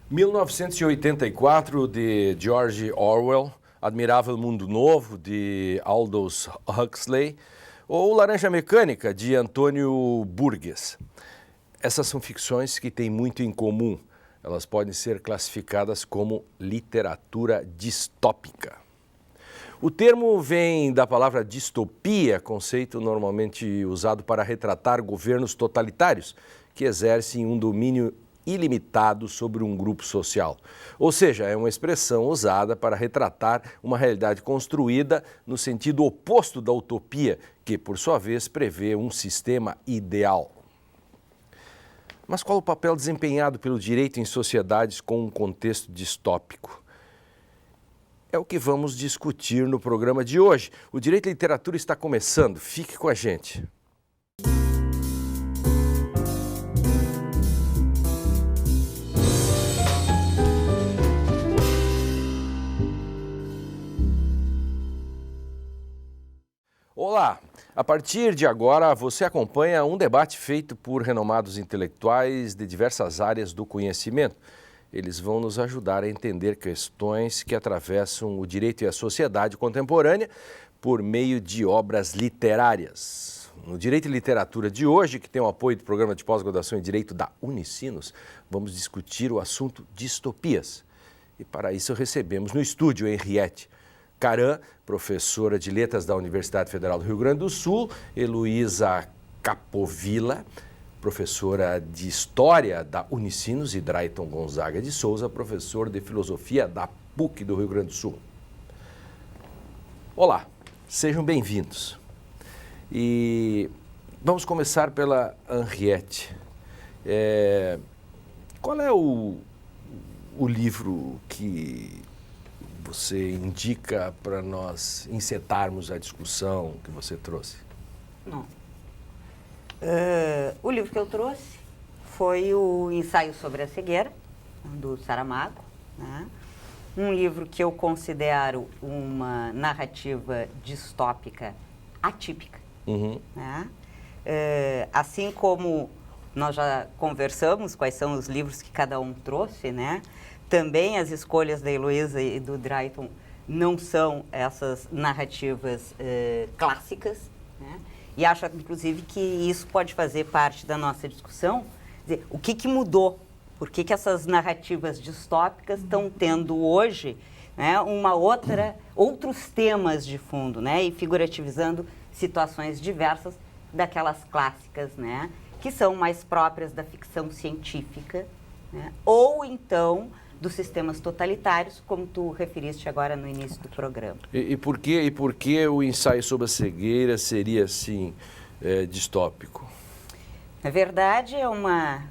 1984, de George Orwell, Admirável Mundo Novo, de Aldous Huxley, ou Laranja Mecânica, de Antônio Burgess. Essas são ficções que têm muito em comum. Elas podem ser classificadas como literatura distópica. O termo vem da palavra distopia, conceito normalmente usado para retratar governos totalitários que exercem um domínio ilimitado sobre um grupo social. Ou seja, é uma expressão usada para retratar uma realidade construída no sentido oposto da utopia, que, por sua vez, prevê um sistema ideal. Mas qual o papel desempenhado pelo direito em sociedades com um contexto distópico? É o que vamos discutir no programa de hoje. O Direito à Literatura está começando. Fique com a gente. Olá! A partir de agora, você acompanha um debate feito por renomados intelectuais de diversas áreas do conhecimento. Eles vão nos ajudar a entender questões que atravessam o direito e a sociedade contemporânea por meio de obras literárias. No Direito e Literatura de hoje, que tem o apoio do Programa de Pós-Graduação em Direito da Unicinos, vamos discutir o assunto distopias. E para isso recebemos no estúdio Henriette Caran, professora de Letras da Universidade Federal do Rio Grande do Sul, Heloísa Capovilla, professora de História da Unicinos, e Drayton Gonzaga de Souza, professor de Filosofia da PUC do Rio Grande do Sul. Olá, sejam bem-vindos. E vamos começar pela Henriette. Qual é o livro que você indica para nós encetarmos a discussão que você trouxe? Não. O livro que eu trouxe foi o Ensaio sobre a Cegueira, do Saramago, né? Um livro que eu considero uma narrativa distópica atípica. Né? Assim como nós já conversamos quais são os livros que cada um trouxe, né? Também as escolhas da Heloísa e do Drayton não são essas narrativas clássicas, né? E acho, inclusive, que isso pode fazer parte da nossa discussão. Quer dizer, o que mudou? Por que essas narrativas distópicas estão tendo hoje, né, outros temas de fundo, né, e figurativizando situações diversas daquelas clássicas, né, que são mais próprias da ficção científica, né, ou então dos sistemas totalitários, como tu referiste agora no início do programa. E por que o Ensaio sobre a Cegueira seria, assim, distópico? Na verdade,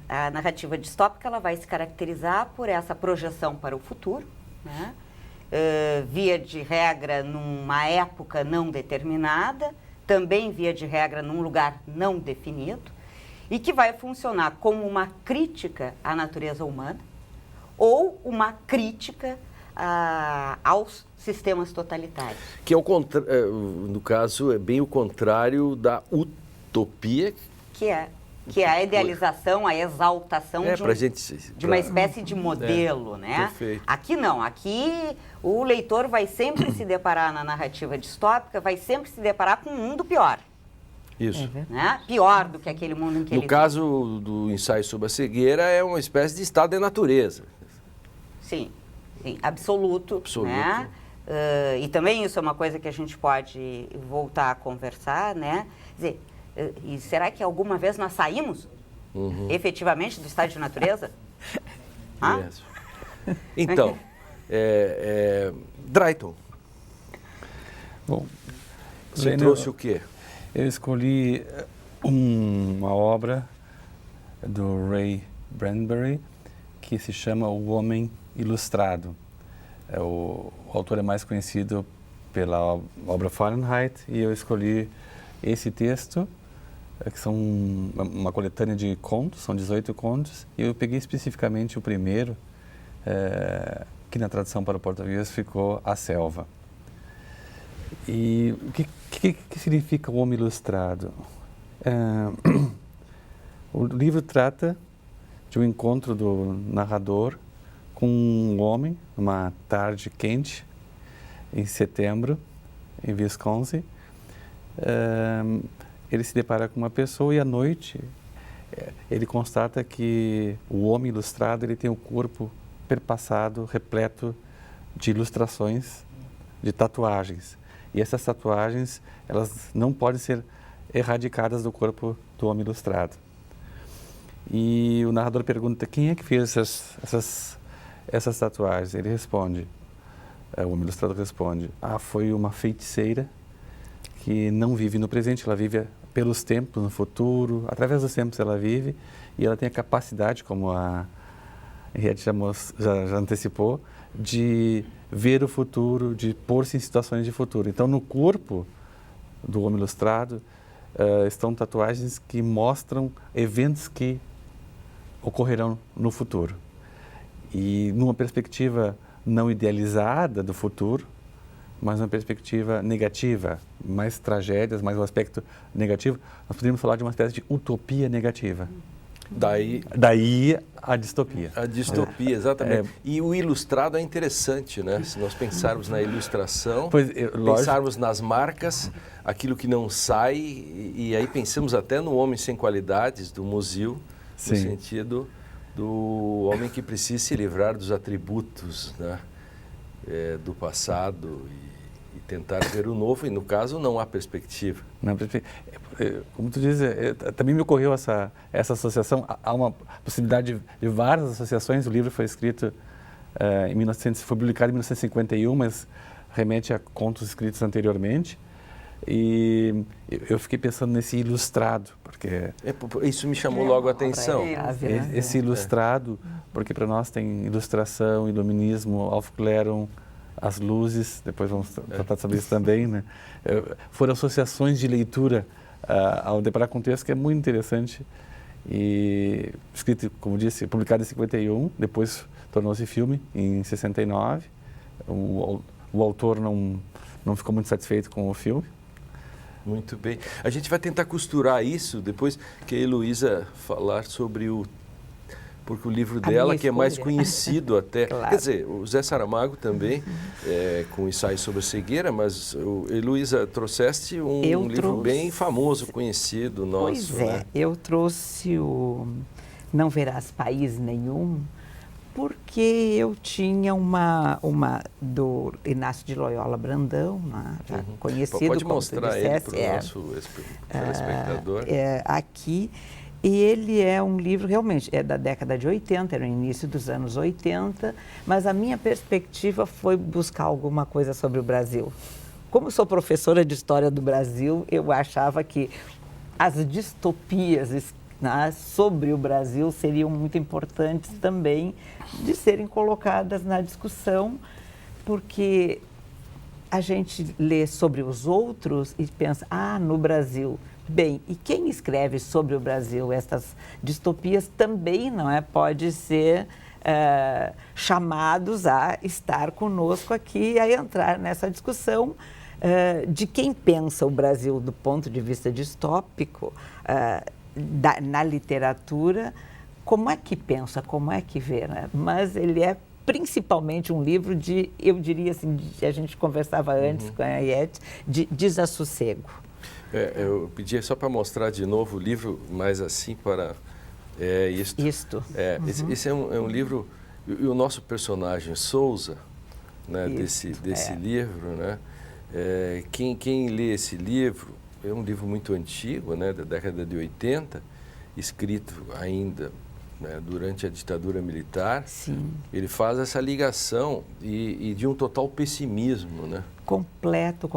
a narrativa distópica ela vai se caracterizar por essa projeção para o futuro, né? Via de regra numa época não determinada, também via de regra num lugar não definido, e que vai funcionar como uma crítica à natureza humana, ou uma crítica aos sistemas totalitários. Que no caso é bem o contrário da utopia. Que é a idealização, a exaltação de uma espécie de modelo, né? Perfeito. Aqui não, aqui o leitor vai sempre se deparar na narrativa distópica, vai sempre se deparar com um mundo pior. Isso. Né? Pior do que aquele mundo em que ele No caso do Ensaio sobre a Cegueira, é uma espécie de estado de natureza. Sim, absoluto. Né? E também isso é uma coisa que a gente pode voltar a conversar, né? Quer dizer, e será que alguma vez nós saímos efetivamente do estado de natureza? Então, Drayton, bom, você trouxe o quê? Eu escolhi uma obra do Ray Bradbury que se chama O Homem Ilustrado. O autor é mais conhecido pela obra Fahrenheit e eu escolhi esse texto, que são uma coletânea de contos, são 18 contos, e eu peguei especificamente o primeiro, que na tradução para o português ficou A Selva. E o que significa o Homem Ilustrado? O livro trata de um encontro do narrador com um homem, numa tarde quente, em setembro, em Wisconsin. Ele se depara com uma pessoa e à noite ele constata que o homem ilustrado ele tem o corpo perpassado, repleto de ilustrações, de tatuagens. E essas tatuagens, elas não podem ser erradicadas do corpo do homem ilustrado. E o narrador pergunta, quem é que fez essas tatuagens? Ele responde, o homem ilustrado responde, foi uma feiticeira que não vive no presente, ela vive pelos tempos, no futuro, através dos tempos ela vive, e ela tem a capacidade, como a Henriette já antecipou, de ver o futuro, de pôr-se em situações de futuro. Então, no corpo do homem ilustrado estão tatuagens que mostram eventos que ocorrerão no futuro. E numa perspectiva não idealizada do futuro, mas uma perspectiva negativa, mais tragédias, mais um aspecto negativo, nós poderíamos falar de uma espécie de utopia negativa. Daí a distopia. A distopia, exatamente. E o ilustrado é interessante, né? Se nós pensarmos na ilustração, pensarmos nas marcas, aquilo que não sai, e aí pensamos até no homem sem qualidades, do Musil, no sentido do homem que precisa se livrar dos atributos, né? Do passado e tentar ver o novo, e no caso não há perspectiva. Como tu diz, também me ocorreu essa associação. Há uma possibilidade de várias associações. O livro foi escrito foi publicado em 1951, mas remete a contos escritos anteriormente. E eu fiquei pensando nesse ilustrado, porque isso me chamou logo a atenção. Esse ilustrado, porque para nós tem ilustração, iluminismo, aufklärung, as luzes, depois vamos tratar sobre isso também, né? Foram associações de leitura ao deparar com um texto que é muito interessante e escrito, como disse, publicado em 51, depois tornou-se filme em 69. O autor não ficou muito satisfeito com o filme. Muito bem. A gente vai tentar costurar isso depois que a Heloísa falar sobre porque o livro dela, que é mais conhecido até. Claro. Quer dizer, o Zé Saramago também, com ensaios sobre a cegueira, mas, Heloísa, trouxeste um livro bem famoso, conhecido nosso. Pois é, né? Eu trouxe o Não Verás País Nenhum, porque eu tinha uma do Inácio de Loyola Brandão, né, já conhecido. Pode mostrar ele para o nosso telespectador. Aqui. E ele é um livro, realmente, é da década de 80, era no início dos anos 80, mas a minha perspectiva foi buscar alguma coisa sobre o Brasil. Como sou professora de História do Brasil, eu achava que as distopias sobre o Brasil seriam muito importantes também de serem colocadas na discussão, porque a gente lê sobre os outros e pensa, no Brasil. Bem, e quem escreve sobre o Brasil essas distopias também pode ser chamados a estar conosco aqui, a entrar nessa discussão de quem pensa o Brasil do ponto de vista distópico, na literatura, como é que pensa, como é que vê, né? Mas ele é principalmente um livro eu diria assim, a gente conversava antes com a Henriette, de desassossego. Eu pedi só para mostrar de novo o livro, mas assim para isto. Esse é um livro, e o nosso personagem Souza, né, desse livro, né, quem lê esse livro, é um livro muito antigo, né, da década de 80, escrito ainda, né, durante a ditadura militar. Sim. Ele faz essa ligação e de um total pessimismo, né? Completo.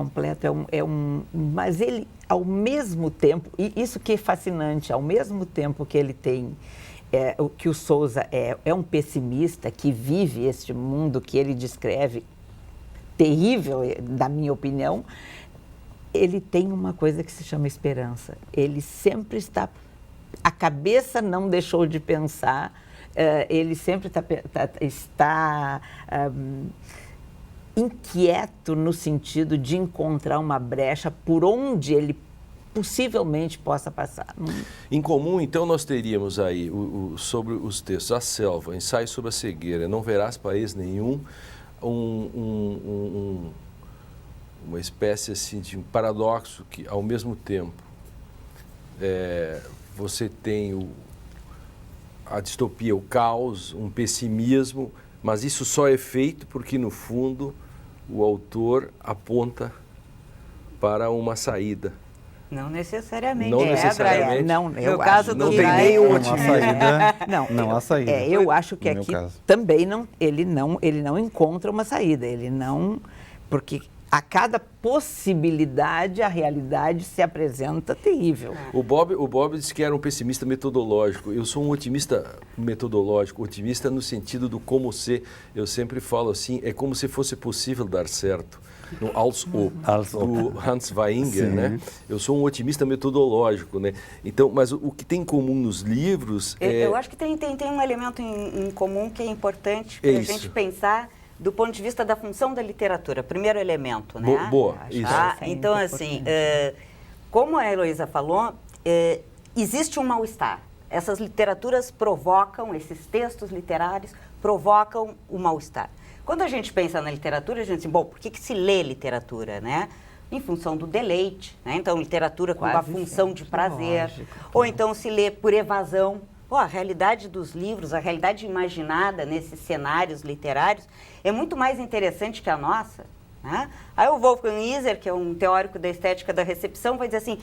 Mas ele, ao mesmo tempo, e isso que é fascinante, ao mesmo tempo que ele tem, que o Souza é um pessimista que vive este mundo que ele descreve, terrível, na minha opinião, ele tem uma coisa que se chama esperança. Ele sempre está... A cabeça não deixou de pensar, ele sempre está inquieto no sentido de encontrar uma brecha por onde ele possivelmente possa passar. Em comum, então, nós teríamos aí sobre os textos A Selva, Ensaio sobre a Cegueira, Não Verás País Nenhum, uma espécie assim, de um paradoxo que, ao mesmo tempo, você tem a distopia, o caos, um pessimismo, mas isso só é feito porque, no fundo, o autor aponta para uma saída. Não necessariamente. Não necessariamente. Não, No caso do não tem Brian, nenhum Não há otimismo. saída. Não, Não há saída. eu acho que No meu aqui caso. também ele não encontra uma saída. Porque a cada possibilidade a realidade se apresenta terrível. O Bob disse que era um pessimista metodológico. Eu sou um otimista metodológico, otimista no sentido do como ser. Eu sempre falo assim, é como se fosse possível dar certo. No Als Ob, do Hans Weinger, né? Eu sou um otimista metodológico, né? Então, mas o que tem em comum nos livros é... Eu acho que tem um elemento em comum que é importante para a isso. gente pensar do ponto de vista da função da literatura. Primeiro elemento, né? Boa, Acho isso. Tá? Isso é Então, muito assim, importante. como a Heloísa falou, existe um mal-estar. Essas literaturas provocam, esses textos literários provocam o mal-estar. Quando a gente pensa na literatura, a gente diz, bom, por que se lê literatura, né? Em função do deleite, né? Então, literatura com uma Quase função sempre, de prazer. lógico, Ou então se lê por evasão. A realidade dos livros, a realidade imaginada nesses cenários literários é muito mais interessante que a nossa. Né? Aí o Wolfgang Iser, que é um teórico da estética da recepção, vai dizer assim,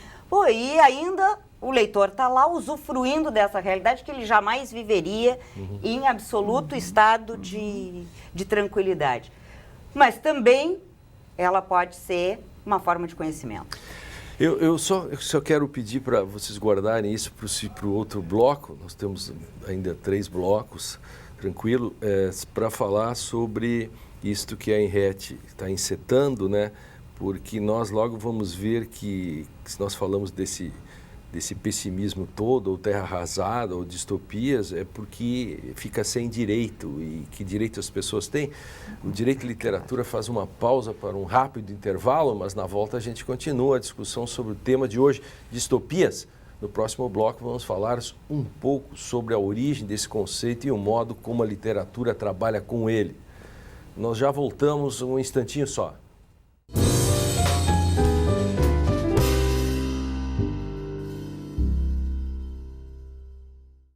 e ainda o leitor está lá usufruindo dessa realidade que ele jamais viveria em absoluto estado de tranquilidade. Mas também ela pode ser uma forma de conhecimento. Eu só quero pedir para vocês guardarem isso para o outro bloco. Nós temos ainda 3 blocos, tranquilo, para falar sobre isto que a Henriette está encetando, né? Porque nós logo vamos ver que se nós falamos desse pessimismo todo, ou terra arrasada, ou distopias, é porque fica sem direito. E que direito as pessoas têm? O Direito de Literatura faz uma pausa para um rápido intervalo, mas na volta a gente continua a discussão sobre o tema de hoje, distopias. No próximo bloco vamos falar um pouco sobre a origem desse conceito e o modo como a literatura trabalha com ele. Nós já voltamos um instantinho só.